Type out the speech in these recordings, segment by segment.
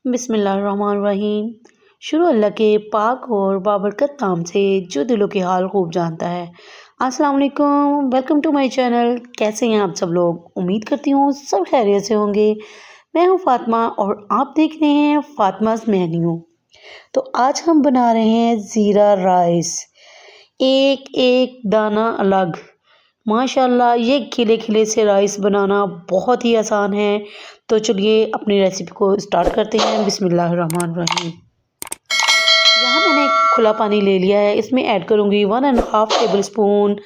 बिस्मिल्लाहिर्रहमानिर्रहीम। शुरू अल्लाह के पाक और बाबरकत नाम से जो दिलों के हाल खूब जानता है। अस्सलाम वालेकुम, वेलकम टू माय चैनल। कैसे हैं आप सब लोग? उम्मीद करती हूँ सब खैरियत से होंगे। मैं हूँ फातिमा और आप देख रहे हैं फातिमा's मेन्यू। तो आज हम बना रहे हैं ज़ीरा राइस, एक एक दाना अलग। माशाल्लाह ये खिले खिले से राइस बनाना बहुत ही आसान है। तो चलिए अपनी रेसिपी को स्टार्ट करते हैं। बिस्मिल्लाहिर्रहमानिर्रहीम। यहाँ मैंने खुला पानी ले लिया है, इसमें ऐड करूँगी 1.5 टेबल स्पून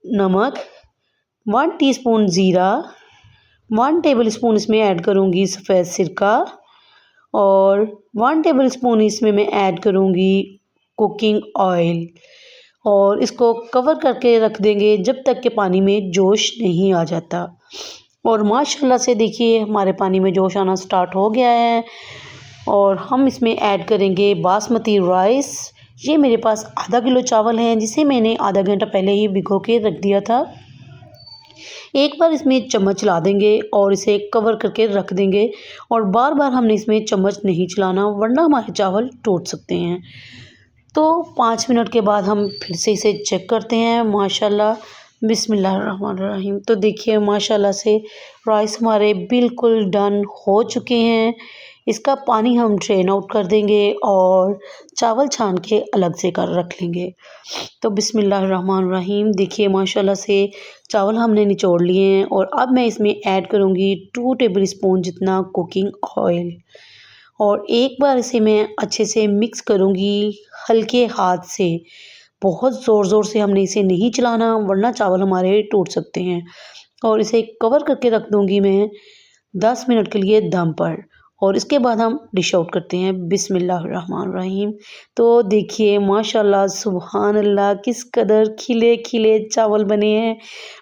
नमक, 1 टीस्पून ज़ीरा, 1 टेबल स्पून इसमें ऐड करूँगी सफ़ेद सिरका और 1 टेबल स्पून इसमें मैं ऐड करूँगी कुकिंग ऑयल और इसको कवर करके रख देंगे जब तक कि पानी में जोश नहीं आ जाता। और माशाल्लाह से देखिए हमारे पानी में जोश आना स्टार्ट हो गया है और हम इसमें ऐड करेंगे बासमती राइस। ये मेरे पास आधा किलो चावल हैं जिसे मैंने आधा घंटा पहले ही भिगो के रख दिया था। एक बार इसमें चम्मच चला देंगे और इसे कवर करके रख देंगे और बार बार हमने इसमें चम्मच नहीं चलाना वरना हमारे चावल टूट सकते हैं। तो 5 मिनट के बाद हम फिर से इसे चेक करते हैं। माशाल्लाह बिस्मिल्लाहिर्रहमानिर्रहीम। तो देखिए माशाल्लाह से राइस हमारे बिल्कुल डन हो चुके हैं। इसका पानी हम ड्रेन आउट कर देंगे और चावल छान के अलग से कर रख लेंगे। तो बिस्मिल्लाहिर्रहमानिर्रहीम देखिए माशाल्लाह से चावल हमने निचोड़ लिए हैं और अब मैं इसमें ऐड करूँगी 2 टेबल स्पून जितना कुकिंग ऑयल और एक बार इसे मैं अच्छे से मिक्स करूँगी हल्के हाथ से। बहुत ज़ोर से हमने इसे नहीं चलाना वरना चावल हमारे टूट सकते हैं। और इसे कवर करके रख दूँगी मैं 10 मिनट के लिए दम पर और इसके बाद हम डिश आउट करते हैं। बिस्मिल्लाहिर्रहमानिर्रहीम। तो देखिए माशाल्लाह सुभान अल्लाह किस कदर खिले खिले चावल बने हैं।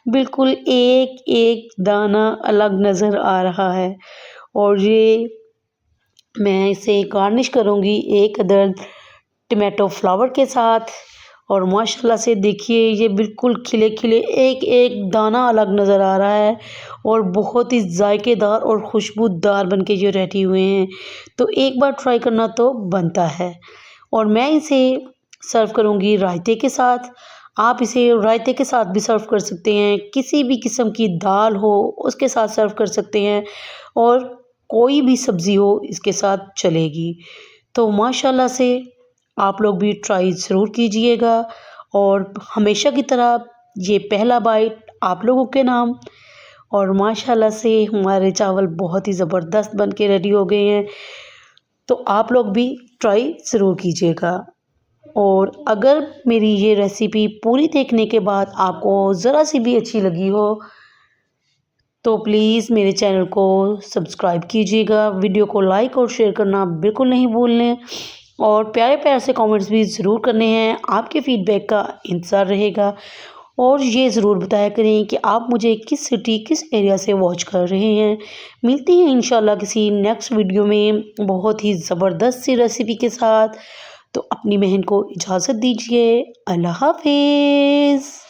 बिल्कुल एक एक दाना अलग नज़र आ रहा है और ये मैं इसे गार्निश करूँगी एक अदद टमाटो फ्लावर के साथ। और माशाल्लाह से देखिए ये बिल्कुल खिले खिले एक एक दाना अलग नज़र आ रहा है और बहुत ही जायकेदार और खुशबूदार बनके ये रेडी हुए हैं। तो एक बार ट्राई करना तो बनता है। और मैं इसे सर्व करूँगी रायते के साथ। आप इसे रायते के साथ भी सर्व कर सकते हैं, किसी भी किस्म की दाल हो उसके साथ सर्व कर सकते हैं और कोई भी सब्ज़ी हो इसके साथ चलेगी। तो माशाल्लाह से आप लोग भी ट्राई ज़रूर कीजिएगा और हमेशा की तरह ये पहला बाइट आप लोगों के नाम। और माशाल्लाह से हमारे चावल बहुत ही ज़बरदस्त बन के रेडी हो गए हैं। तो आप लोग भी ट्राई ज़रूर कीजिएगा। और अगर मेरी ये रेसिपी पूरी देखने के बाद आपको ज़रा सी भी अच्छी लगी हो तो प्लीज़ मेरे चैनल को सब्सक्राइब कीजिएगा, वीडियो को लाइक और शेयर करना बिल्कुल नहीं भूलें और प्यारे प्यारे से कमेंट्स भी ज़रूर करने हैं। आपके फीडबैक का इंतज़ार रहेगा और ये ज़रूर बताया करें कि आप मुझे किस सिटी किस एरिया से वॉच कर रहे हैं। मिलती हैं इंशाल्लाह किसी नेक्स्ट वीडियो में बहुत ही ज़बरदस्त सी रेसिपी के साथ। तो अपनी बहन को इजाज़त दीजिए। अल्लाह हाफिज़।